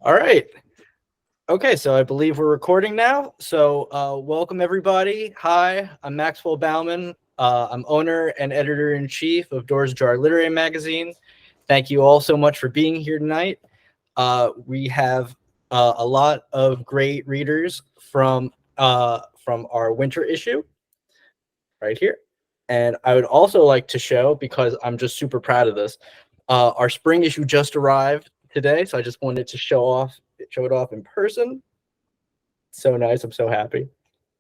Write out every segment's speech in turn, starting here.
All right. Okay, so I believe we're recording now. So welcome everybody. Hi, I'm Maxwell Bauman. I'm owner and editor-in-chief of Doors Jar Literary Magazine. Thank you all so much for being here tonight. We have a lot of great readers from our winter issue right here. And I would also like to show, because I'm just super proud of this, our spring issue just arrived today. So I just wanted to show it off in person. So nice. I'm so happy.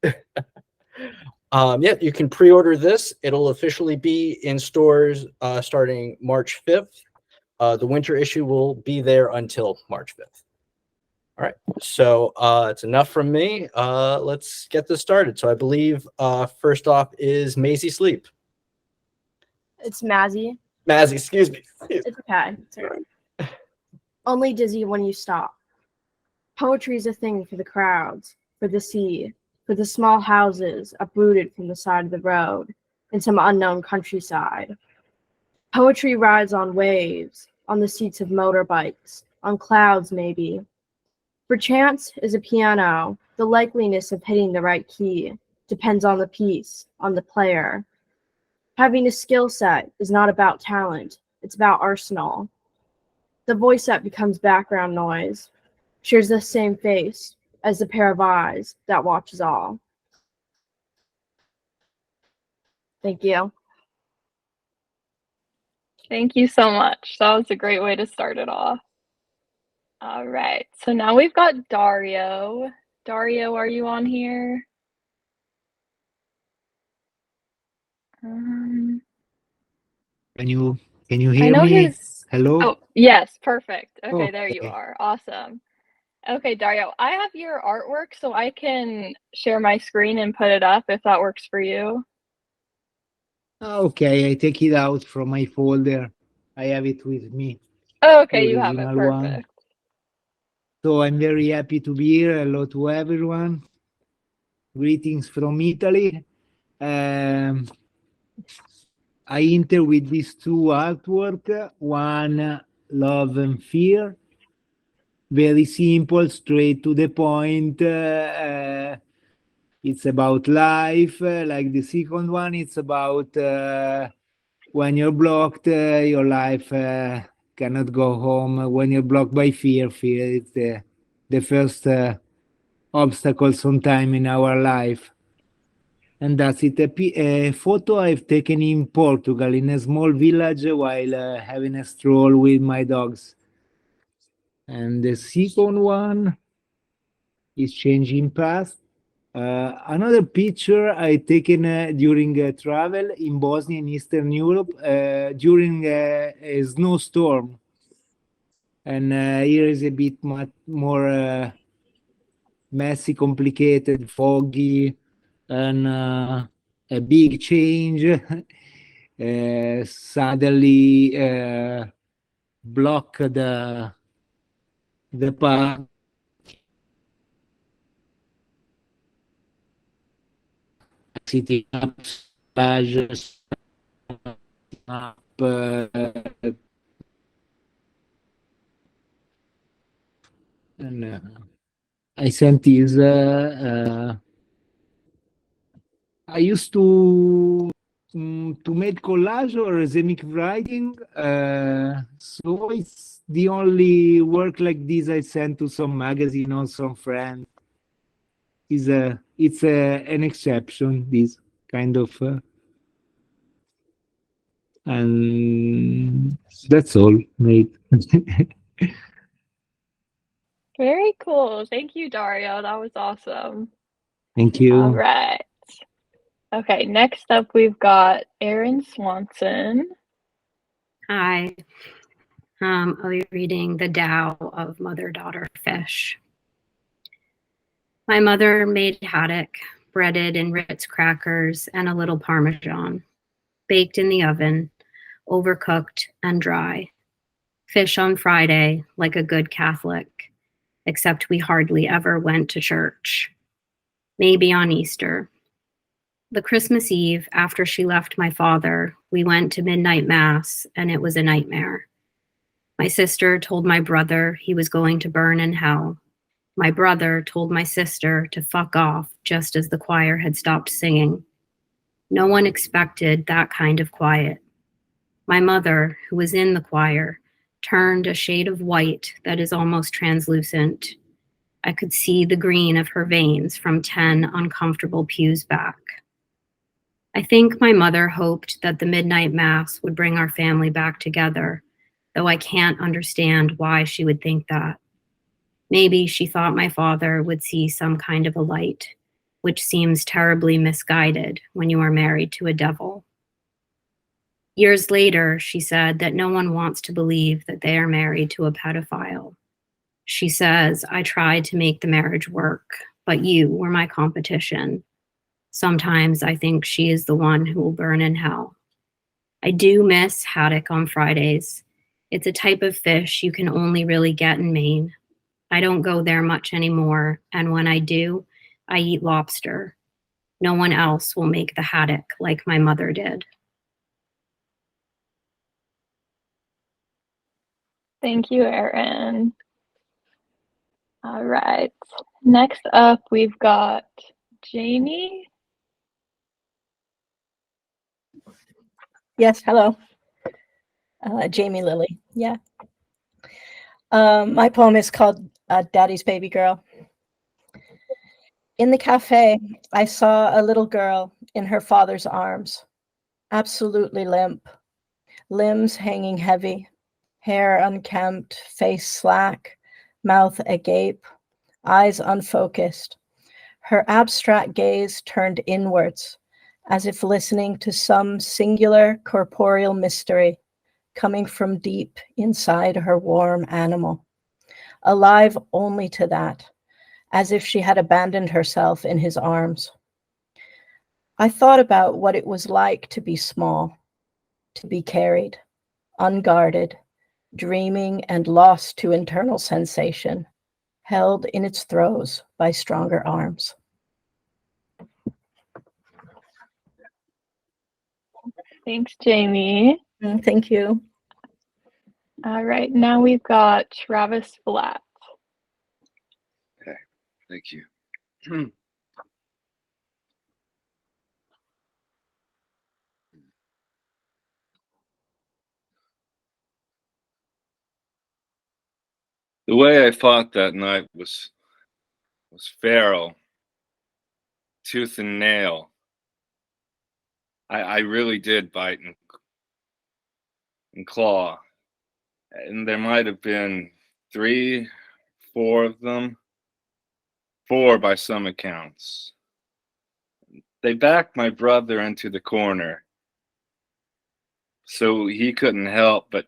Yeah, you can pre-order this. It'll officially be in stores starting March 5th. The winter issue will be there until March 5th. All right, so it's enough from me. Let's get this started. So I believe first off is Mazzy Sleep. It's Mazzy. Mazzy, excuse me. It's okay. It's all right. Only dizzy when you stop. Poetry is a thing for the crowds, for the sea, for the small houses uprooted from the side of the road in some unknown countryside. Poetry rides on waves, on the seats of motorbikes, on clouds maybe. Perchance is a piano, the likeliness of hitting the right key depends on the piece, on the player. Having a skill set is not about talent, it's about arsenal. The voice that becomes background noise shares the same face as the pair of eyes that watches all. Thank you. Thank you so much. That was a great way to start it off. All right, so now we've got Dario. Dario, are you on here? Can you hear know me? his. Hello? Oh, yes, perfect. Okay, there you Okay. are. Awesome. Okay, Dario, I have your artwork, so I can share my screen and put it up if that works for you. Okay, I take it out from my folder. I have it with me. Oh, okay, you The have it. original one. Perfect. So I'm very happy to be here. Hello to everyone. Greetings from Italy. I enter with these two artwork. One, Love and Fear. Very simple, straight to the point. It's about life. Like the second one, it's about when you're blocked, your life cannot go home. When you're blocked by fear is the first obstacle sometime in our life. And that's it. A photo I've taken in Portugal in a small village while having a stroll with my dogs. And the second one is Changing Path. Another picture I taken during a travel in Bosnia and Eastern Europe during a snowstorm. And here is a bit much more messy, complicated, foggy, and a big change. Suddenly block the path. Sitting up, badges up, and I sent this. I used to make collage or rhythmic writing, so it's the only work like this I sent to some magazine or some friend. It's an exception, this kind of, and that's all, mate. Very cool. Thank you, Dario. That was awesome. Thank you. All right. Okay, next up we've got Erin Swanson. Hi. I'll be reading The Tao of Mother-Daughter Fish. My mother made haddock, breaded in Ritz crackers and a little Parmesan, baked in the oven, overcooked and dry. Fish on Friday, like a good Catholic, except we hardly ever went to church. Maybe on Easter. The Christmas Eve, after she left my father, we went to midnight mass, and it was a nightmare. My sister told my brother he was going to burn in hell. My brother told my sister to fuck off just as the choir had stopped singing. No one expected that kind of quiet. My mother, who was in the choir, turned a shade of white that is almost translucent. I could see the green of her veins from 10 uncomfortable pews back. I think my mother hoped that the midnight mass would bring our family back together, though I can't understand why she would think that. Maybe she thought my father would see some kind of a light, which seems terribly misguided when you are married to a devil. Years later, she said that no one wants to believe that they are married to a pedophile. She says, I tried to make the marriage work, but you were my competition. Sometimes I think she is the one who will burn in hell. I do miss haddock on Fridays. It's a type of fish you can only really get in Maine. I don't go there much anymore, and when I do, I eat lobster. No one else will make the haddock like my mother did. Thank you, Erin. All right. Next up, we've got Jaime. Yes, hello. Jaime Lilley. Yeah. My poem is called Daddy's Baby Girl. In the cafe, I saw a little girl in her father's arms, absolutely limp, limbs hanging heavy, hair unkempt, face slack, mouth agape, eyes unfocused, her abstract gaze turned inwards, as if listening to some singular corporeal mystery coming from deep inside her warm animal, alive only to that, as if she had abandoned herself in his arms. I thought about what it was like to be small, to be carried, unguarded, dreaming and lost to internal sensation, held in its throes by stronger arms. Thanks, Jaime. Thank you. All right, now we've got Travis Flatt. Okay, thank you. The way I fought that night was feral, tooth and nail. I really did bite and claw. And there might have been 3, 4 of them. 4 by some accounts. They backed my brother into the corner so he couldn't help, but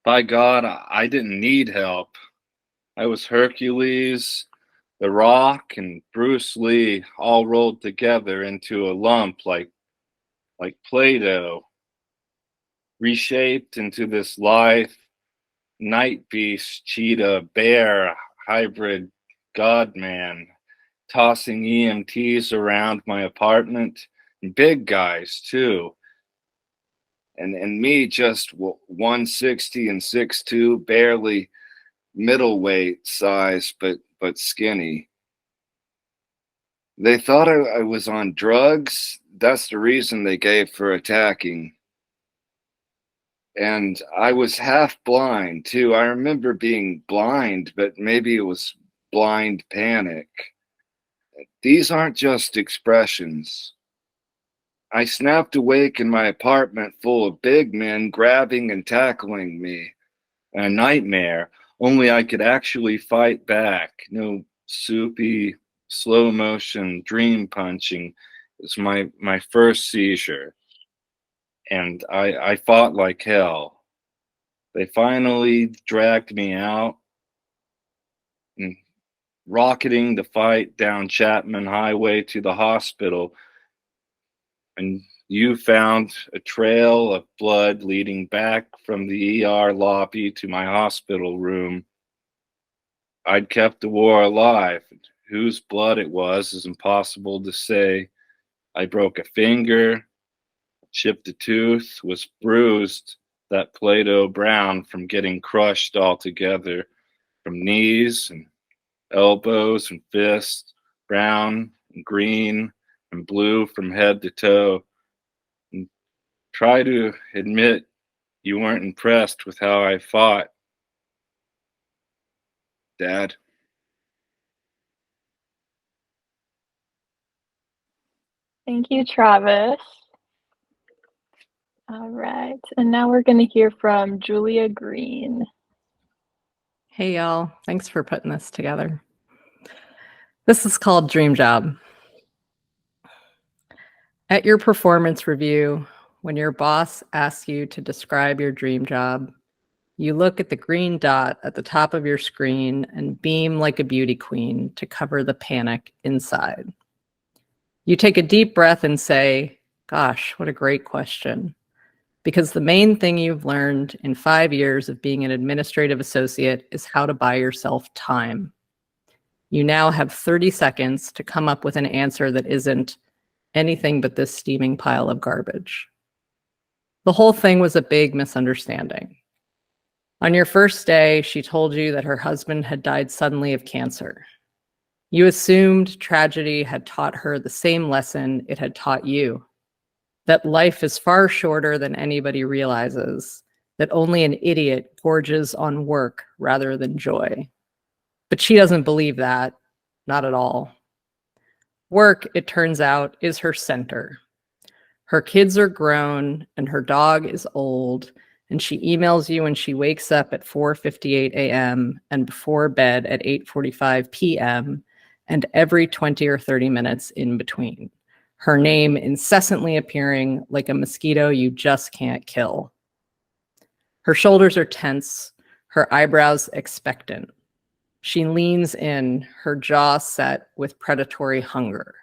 by God, I didn't need help. I was Hercules, The Rock, and Bruce Lee all rolled together into a lump like Play-Doh, reshaped into this lithe night beast, cheetah, bear, hybrid god-man, tossing EMTs around my apartment, and big guys too. And me just 160 and 6'2", barely middleweight size, but skinny. They thought I was on drugs. That's the reason they gave for attacking. And I was half blind too. I remember being blind, but maybe it was blind panic. These aren't just expressions. I snapped awake in my apartment full of big men grabbing and tackling me. A nightmare, only I could actually fight back. No soupy, slow motion dream punching. It was my first seizure. And I fought like hell. They finally dragged me out and rocketing the fight down Chapman Highway to the hospital. And you found a trail of blood leading back from the ER lobby to my hospital room. I'd kept the war alive. Whose blood it was is impossible to say. I broke a finger, chipped a tooth, was bruised, that Play-Doh brown from getting crushed altogether, from knees and elbows and fists, brown and green and blue from head to toe. And try to admit you weren't impressed with how I fought, Dad. Thank you, Travis. All right, and now we're going to hear from Julia Green. Hey, y'all. Thanks for putting this together. This is called Dream Job. At your performance review, when your boss asks you to describe your dream job, you look at the green dot at the top of your screen and beam like a beauty queen to cover the panic inside. You take a deep breath and say, gosh, what a great question. Because the main thing you've learned in 5 years of being an administrative associate is how to buy yourself time. You now have 30 seconds to come up with an answer that isn't anything but this steaming pile of garbage. The whole thing was a big misunderstanding. On your first day, she told you that her husband had died suddenly of cancer. You assumed tragedy had taught her the same lesson it had taught you, that life is far shorter than anybody realizes, that only an idiot gorges on work rather than joy. But she doesn't believe that, not at all. Work, it turns out, is her center. Her kids are grown and her dog is old, and she emails you when she wakes up at 4:58 a.m. and before bed at 8:45 p.m. and every 20 or 30 minutes in between. Her name incessantly appearing like a mosquito you just can't kill. Her shoulders are tense, her eyebrows expectant. She leans in, her jaw set with predatory hunger.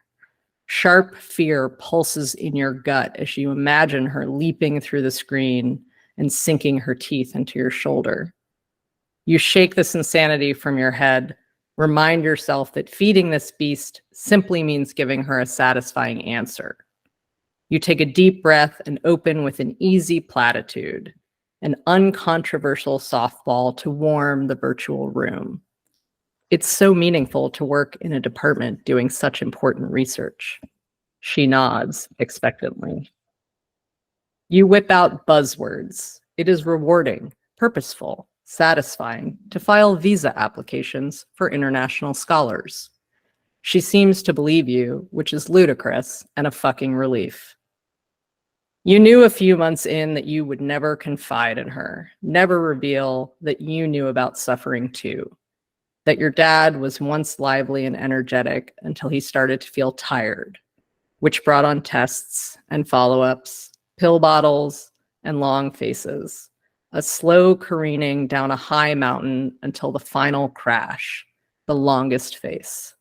Sharp fear pulses in your gut as you imagine her leaping through the screen and sinking her teeth into your shoulder. You shake this insanity from your head, remind yourself that feeding this beast simply means giving her a satisfying answer. You take a deep breath and open with an easy platitude, an uncontroversial softball to warm the virtual room. It's so meaningful to work in a department doing such important research. She nods expectantly. You whip out buzzwords. It is rewarding, purposeful, satisfying to file visa applications for international scholars. She seems to believe you, which is ludicrous and a fucking relief. You knew a few months in that you would never confide in her, never reveal that you knew about suffering too, that your dad was once lively and energetic until he started to feel tired, which brought on tests and follow-ups, pill bottles, and long faces, a slow careening down a high mountain until the final crash, the longest face.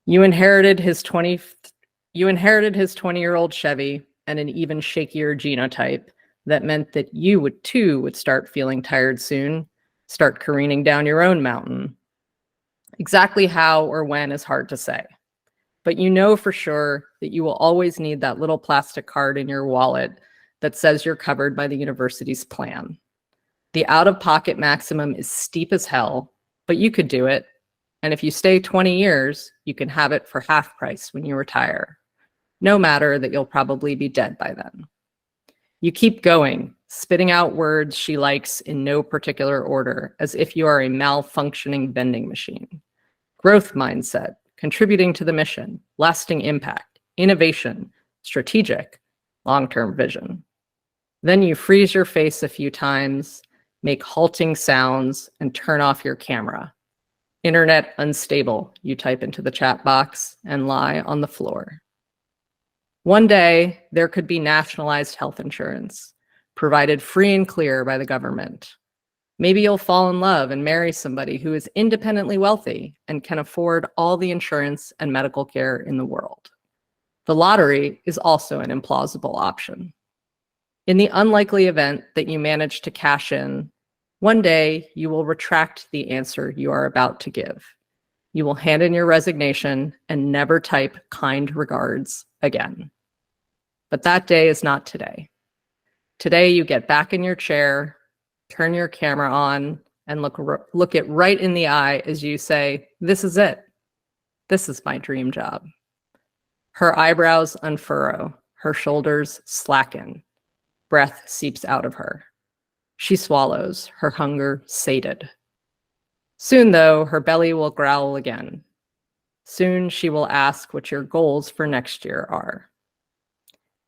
You inherited his 20-year-old Chevy and an even shakier genotype that meant that you would start feeling tired soon, start careening down your own mountain. Exactly how or when is hard to say, but you know for sure that you will always need that little plastic card in your wallet that says you're covered by the university's plan. The out-of-pocket maximum is steep as hell, but you could do it. And if you stay 20 years, you can have it for half price when you retire. No matter that you'll probably be dead by then. You keep going, spitting out words she likes in no particular order, as if you are a malfunctioning vending machine. Growth mindset, contributing to the mission, lasting impact, innovation, strategic, long-term vision. Then you freeze your face a few times, make halting sounds, and turn off your camera. Internet unstable, you type into the chat box and lie on the floor. One day, there could be nationalized health insurance, provided free and clear by the government. Maybe you'll fall in love and marry somebody who is independently wealthy and can afford all the insurance and medical care in the world. The lottery is also an implausible option. In the unlikely event that you manage to cash in, one day you will retract the answer you are about to give. You will hand in your resignation and never type kind regards again. But that day is not today. Today, you get back in your chair, turn your camera on, and look it right in the eye as you say, "This is it. This is my dream job." Her eyebrows unfurrow, her shoulders slacken. Breath seeps out of her. She swallows, her hunger sated. Soon, though, her belly will growl again. Soon she will ask what your goals for next year are.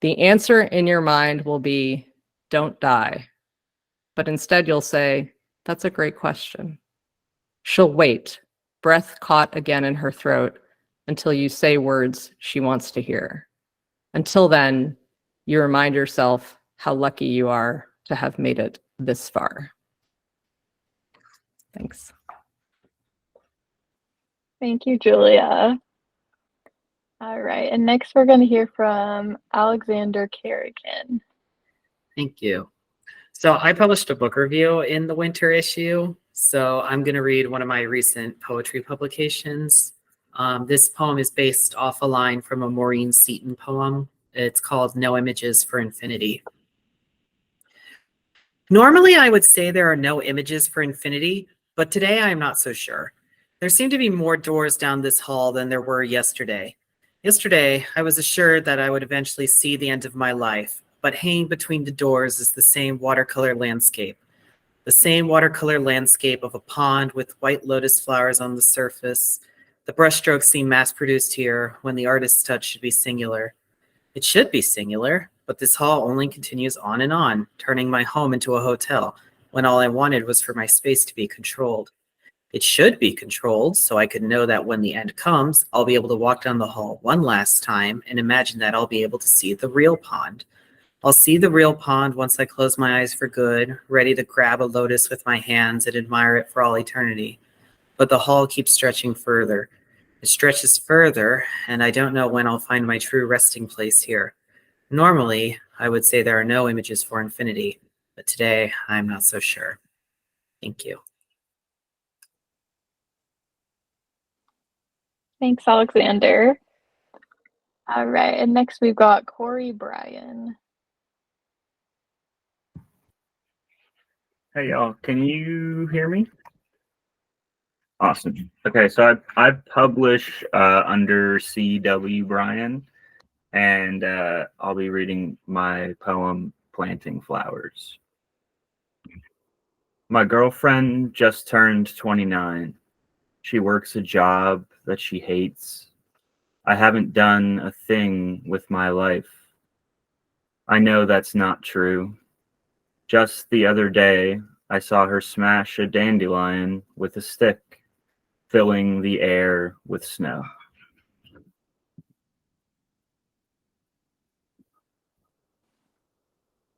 The answer in your mind will be, "Don't die." But instead you'll say, "That's a great question." She'll wait, breath caught again in her throat, until you say words she wants to hear. Until then, you remind yourself how lucky you are to have made it this far. Thanks. Thank you, Julia. All right, and next we're going to hear from Alexander Carrigan. Thank you. So I published a book review in the winter issue, so I'm going to read one of my recent poetry publications. This poem is based off a line from a Maureen Seaton poem. It's called No Images for Infinity. Normally, I would say there are no images for infinity, but today I am not so sure. There seem to be more doors down this hall than there were yesterday. Yesterday, I was assured that I would eventually see the end of my life, but hanging between the doors is the same watercolor landscape. The same watercolor landscape of a pond with white lotus flowers on the surface. The brushstrokes seem mass-produced here when the artist's touch should be singular. It should be singular, but this hall only continues on, turning my home into a hotel, when all I wanted was for my space to be controlled. It should be controlled, so I could know that when the end comes, I'll be able to walk down the hall one last time and imagine that I'll be able to see the real pond. I'll see the real pond once I close my eyes for good, ready to grab a lotus with my hands and admire it for all eternity. But the hall keeps stretching further. It stretches further, and I don't know when I'll find my true resting place here. Normally, I would say there are no images for infinity, but today I'm not so sure. Thank you. Thanks, Alexander. All right, and next we've got Corey Bryan. Hey y'all, can you hear me? Awesome. Okay, so I publish under C.W. Bryan, and I'll be reading my poem Planting Flowers. My girlfriend just turned 29. She works a job that she hates. I haven't done a thing with my life. I know that's not true. Just the other day, I saw her smash a dandelion with a stick, filling the air with snow.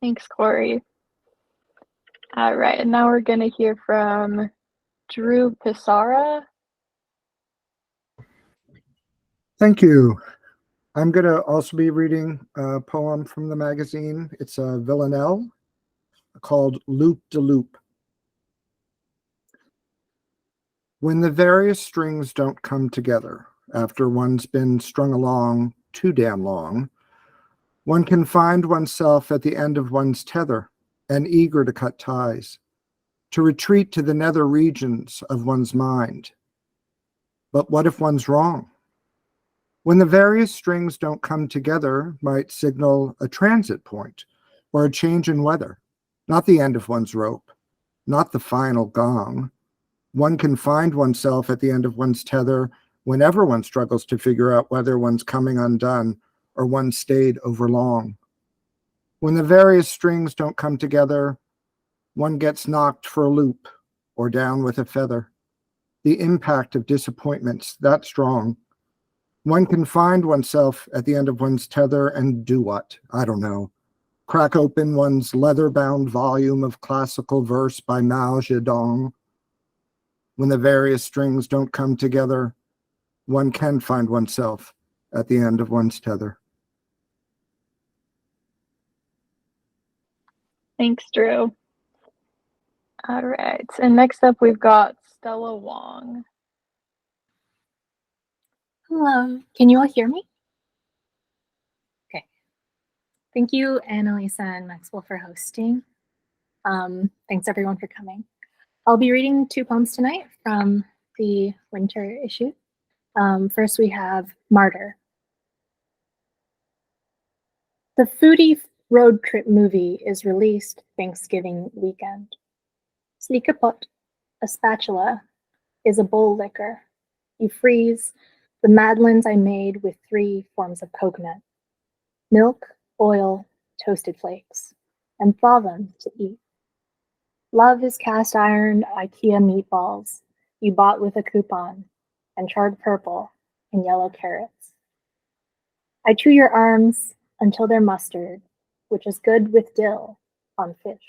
Thanks, Corey. All right, and now we're going to hear from Drew Pisarra. Thank you. I'm going to also be reading a poem from the magazine. It's a villanelle called Loop de Loop. When the various strings don't come together after one's been strung along too damn long, one can find oneself at the end of one's tether and eager to cut ties, to retreat to the nether regions of one's mind. But what if one's wrong? When the various strings don't come together might signal a transit point or a change in weather, not the end of one's rope, not the final gong. One can find oneself at the end of one's tether whenever one struggles to figure out whether one's coming undone or one stayed overlong. When the various strings don't come together, one gets knocked for a loop or down with a feather. The impact of disappointment's that strong. One can find oneself at the end of one's tether and do what? I don't know. Crack open one's leather-bound volume of classical verse by Mao Zedong. When the various strings don't come together, one can find oneself at the end of one's tether. Thanks, Drew. All right, and next up we've got Stella Wong. Hello, can you all hear me? Okay. Thank you, Annaliese and Maxwell, for hosting. Thanks everyone for coming. I'll be reading 2 poems tonight from the winter issue. First we have Martyr. The foodie road trip movie is released Thanksgiving weekend. Slikapot, a spatula, is a bowl liquor. You freeze the madeleines I made with 3 forms of coconut: milk, oil, toasted flakes, and thaw them to eat. Love is cast iron IKEA meatballs you bought with a coupon, and charred purple and yellow carrots. I chew your arms until they're mustard, which is good with dill on fish.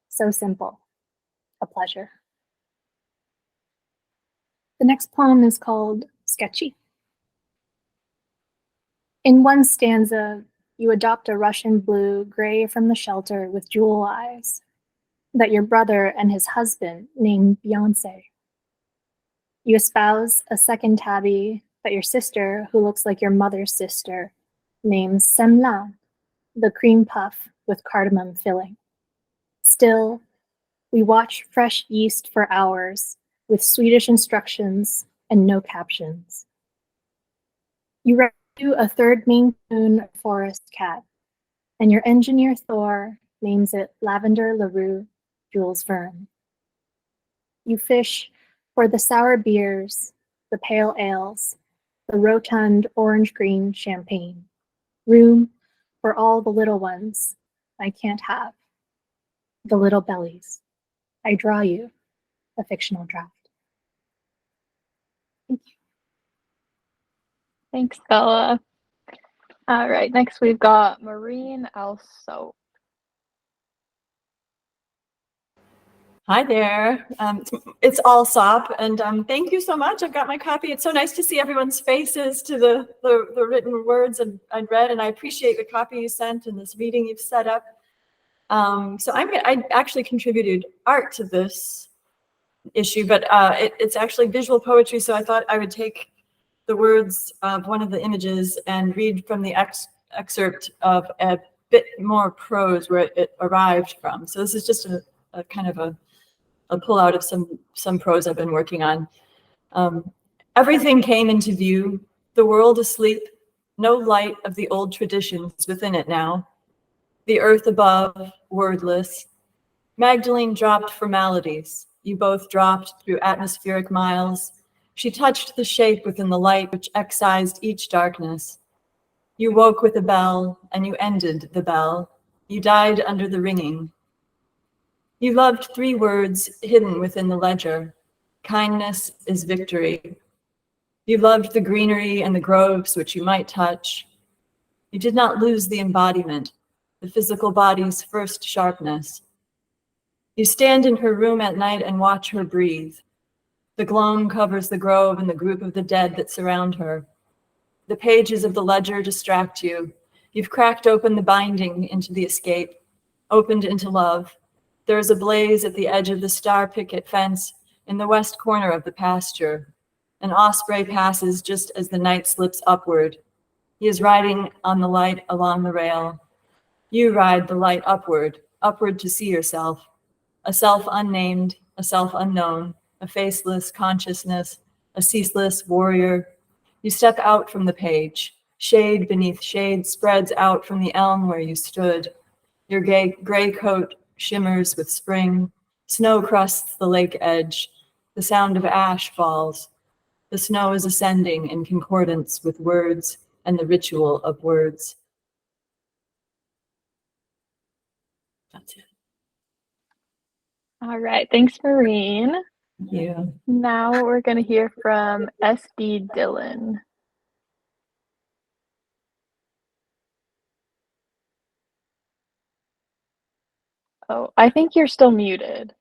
So simple, a pleasure. The next poem is called Sketchy. In one stanza, you adopt a Russian blue gray from the shelter with jewel eyes that your brother and his husband named Beyonce. You espouse a second tabby that your sister, who looks like your mother's sister, names Semla, the cream puff with cardamom filling. Still, we watch fresh yeast for hours with Swedish instructions and no captions. You rescue a third Maine Coon forest cat, and your engineer Thor names it Lavender LaRue Jules Verne. You fish for the sour beers, the pale ales, the rotund orange-green champagne. Room for all the little ones I can't have. The little bellies. I draw you a fictional draft. Thank you. Thanks, Stella. All right, next we've got Maureen Alsop. Hi there. It's Alsop, and thank you so much. I've got my copy. It's so nice to see everyone's faces to the written words I'd read, and I appreciate the copy you sent and this reading you've set up. So I actually contributed art to this issue, but it's actually visual poetry, so I thought I would take the words of one of the images and read from the excerpt of a bit more prose where it arrived from. So this is just a kind of a pull out of some prose I've been working on. Everything came into view, the world asleep, no light of the old traditions within it now. The earth above, wordless. Magdalene dropped formalities. You both dropped through atmospheric miles. She touched the shape within the light which excised each darkness. You woke with a bell, and you ended the bell. You died under the ringing. You loved 3 words hidden within the ledger. Kindness is victory. You loved the greenery and the groves which you might touch. You did not lose the embodiment, the physical body's first sharpness. You stand in her room at night and watch her breathe. The gloam covers the grove and the group of the dead that surround her. The pages of the ledger distract you. You've cracked open the binding into the escape, opened into love. There is a blaze at the edge of the star picket fence in the west corner of the pasture. An osprey passes just as the night slips upward. He is riding on the light along the rail. You ride the light upward, upward to see yourself, a self unnamed, a self unknown, a faceless consciousness, a ceaseless warrior. You step out from the page. Shade beneath shade spreads out from the elm where you stood. Your gray coat shimmers with spring. Snow crusts the lake edge. The sound of ash falls. The snow is ascending in concordance with words and the ritual of words. That's it. All right, thanks, Maureen. Yeah. Now we're going to hear from SD Dillon. Oh, I think you're still muted.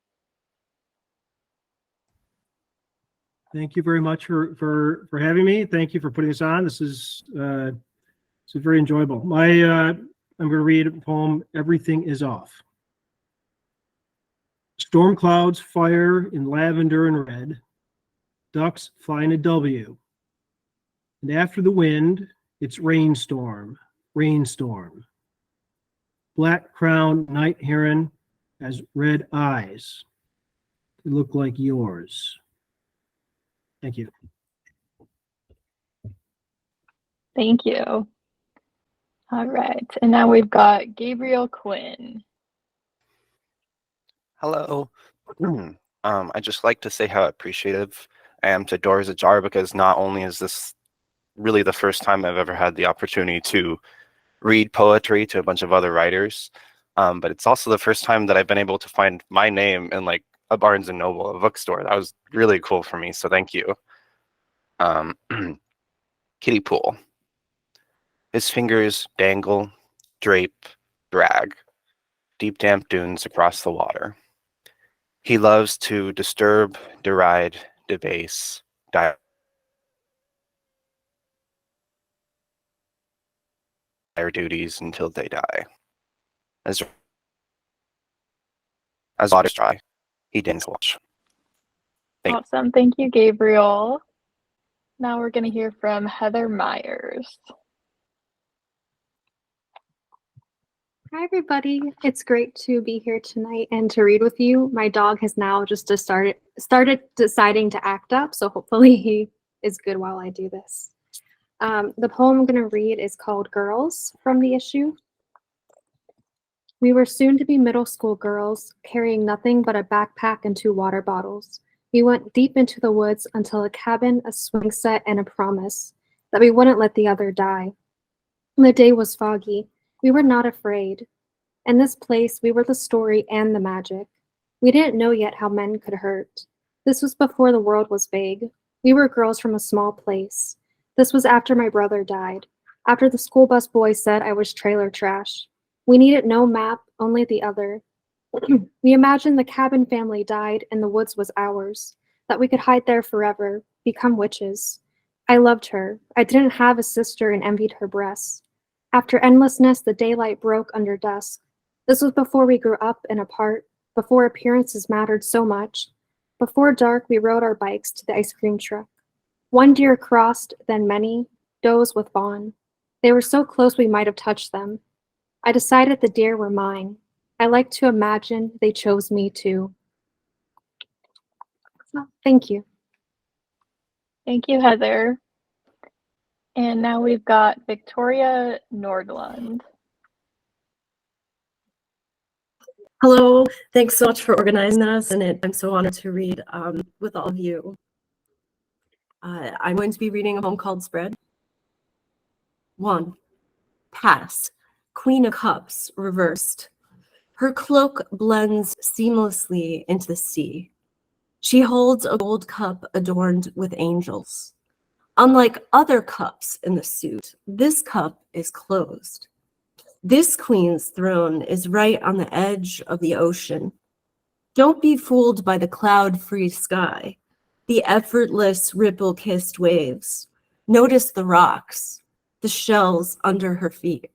Thank you very much for having me. Thank you for putting this on. This is very enjoyable. I'm going to read a poem, Everything is Off. Storm clouds fire in lavender and red. Ducks fly in a W. And after the wind, it's rainstorm, rainstorm. black-crowned night heron has red eyes. They look like yours. Thank you. Thank you. All right. And now we've got Gabriel Quinn. Hello. I'd just like to say how appreciative I am to Doors Ajar, because not only is this really the first time I've ever had the opportunity to read poetry to a bunch of other writers, but it's also the first time that I've been able to find my name in like a Barnes and Noble, a bookstore. That was really cool for me, so thank you. Kiddie pool. His fingers dangle, drape, drag. Deep damp dunes across the water. He loves to disturb, deride, debase, dire duties until they die. As waters dry, he dings watch. Awesome. Thank you, Gabriel. Now we're going to hear from Heather Myers. Hi, everybody. It's great to be here tonight and to read with you. My dog has now just started deciding to act up, so hopefully he is good while I do this. The poem I'm going to read is called Girls from the issue. We were soon to be middle school girls, carrying nothing but a backpack and 2 water bottles. We went deep into the woods until a cabin, a swing set, and a promise that we wouldn't let the other die. The day was foggy. We were not afraid. In this place, we were the story and the magic. We didn't know yet how men could hurt. This was before the world was big. We were girls from a small place. This was after my brother died, after the school bus boy said I was trailer trash. We needed no map, only the other. We imagined the cabin family died and the woods was ours, that we could hide there forever, become witches. I loved her. I didn't have a sister and envied her breasts. After endlessness, the daylight broke under dusk. This was before we grew up and apart, before appearances mattered so much. Before dark, we rode our bikes to the ice cream truck. One deer crossed, then many, does with Vaughn. They were so close we might have touched them. I decided the deer were mine. I like to imagine they chose me too. So, thank you. Thank you, Heather. And now we've got Victoria Nordlund. Hello, thanks so much for organizing this, and I'm so honored to read with all of you. I'm going to be reading a poem called Spread. 1. Past, Queen of Cups, reversed. Her cloak blends seamlessly into the sea. She holds a gold cup adorned with angels. Unlike other cups in the suit, this cup is closed. This queen's throne is right on the edge of the ocean. Don't be fooled by the cloud-free sky, the effortless ripple-kissed waves. Notice the rocks, the shells under her feet.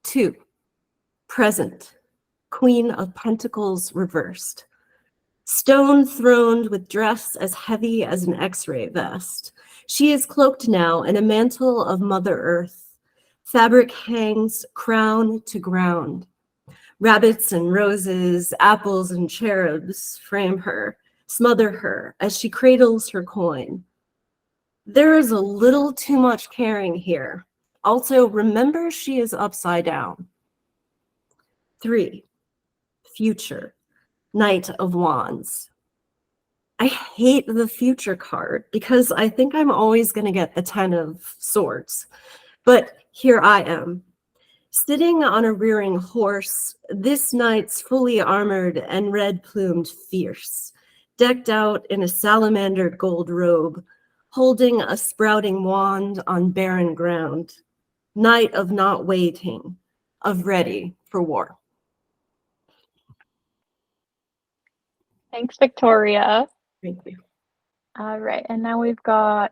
2. Present, Queen of Pentacles reversed. Stone throned with dress as heavy as an X-ray vest. She is cloaked now in a mantle of Mother Earth. Fabric hangs crown to ground. Rabbits and roses, apples and cherubs frame her, smother her as she cradles her coin. There is a little too much caring here. Also, remember she is upside down. 3. Future. Knight of Wands. I hate the future card because I think I'm always going to get the 10 of Swords. But here I am, sitting on a rearing horse, this knight's fully armored and red-plumed fierce, decked out in a salamandered gold robe, holding a sprouting wand on barren ground. Knight of not waiting, of ready for war. Thanks, Victoria. Thank you. All right, and now we've got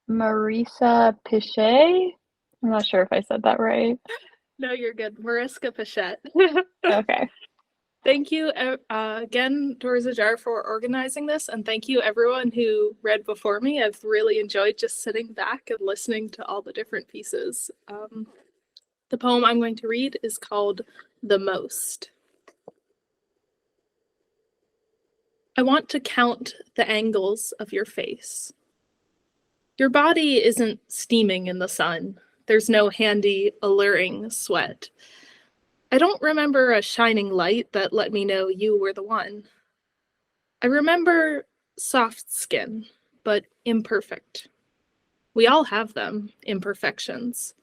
Marisca Pichette. I'm not sure if I said that right. No, you're good. Marisca Pichette. Okay. Thank you again, Doors Ajar, for organizing this, and thank you everyone who read before me. I've really enjoyed just sitting back and listening to all the different pieces. The poem I'm going to read is called The Most. I want to count the angles of your face. Your body isn't steaming in the sun. There's no handy, alluring sweat. I don't remember a shining light that let me know you were the one. I remember soft skin, but imperfect. We all have them, imperfections.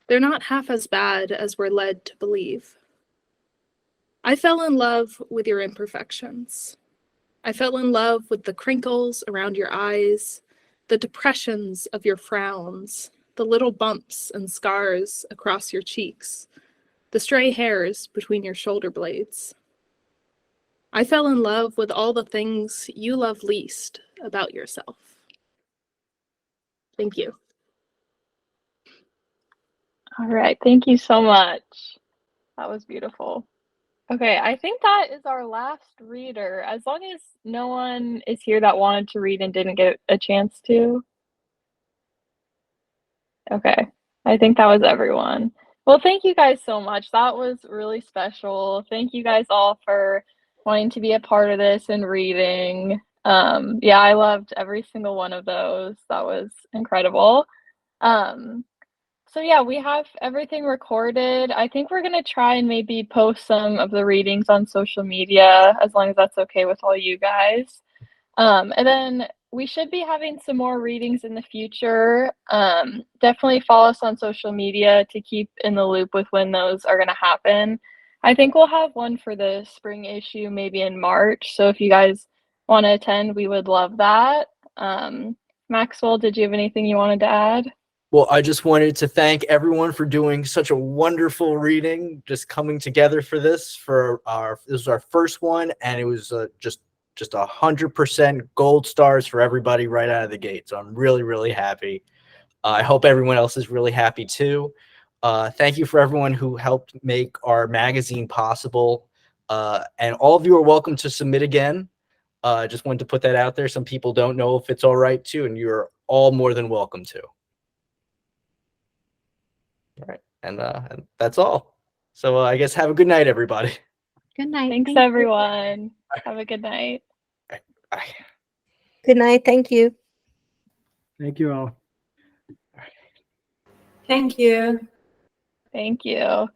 They're not half as bad as we're led to believe. I fell in love with your imperfections. I fell in love with the crinkles around your eyes, the depressions of your frowns, the little bumps and scars across your cheeks, the stray hairs between your shoulder blades. I fell in love with all the things you love least about yourself. Thank you. All right, thank you so much. That was beautiful. Okay, I think that is our last reader, as long as no one is here that wanted to read and didn't get a chance to. Okay, I think that was everyone. Well, thank you guys so much. That was really special. Thank you guys all for wanting to be a part of this and reading. Yeah, I loved every single one of those. That was incredible. So yeah, we have everything recorded. I think we're gonna try and maybe post some of the readings on social media, as long as that's okay with all you guys. And then we should be having some more readings in the future. Definitely follow us on social media to keep in the loop with when those are gonna happen. I think we'll have one for the spring issue maybe in March. So if you guys want to attend, we would love that. Maxwell, did you have anything you wanted to add? Well, I just wanted to thank everyone for doing such a wonderful reading, just coming together for this. This was our first one, and it was just 100% gold stars for everybody right out of the gate. So I'm really, really happy. I hope everyone else is really happy too. Thank you for everyone who helped make our magazine possible. And all of you are welcome to submit again. Just wanted to put that out there. Some people don't know if it's all right too, and you're all more than welcome to. All right, and that's all. So I guess have a good night, everybody. Good night. Thanks, everyone. Have a good night. Bye. Good night. Thank you. Thank you all. Thank you. Thank you.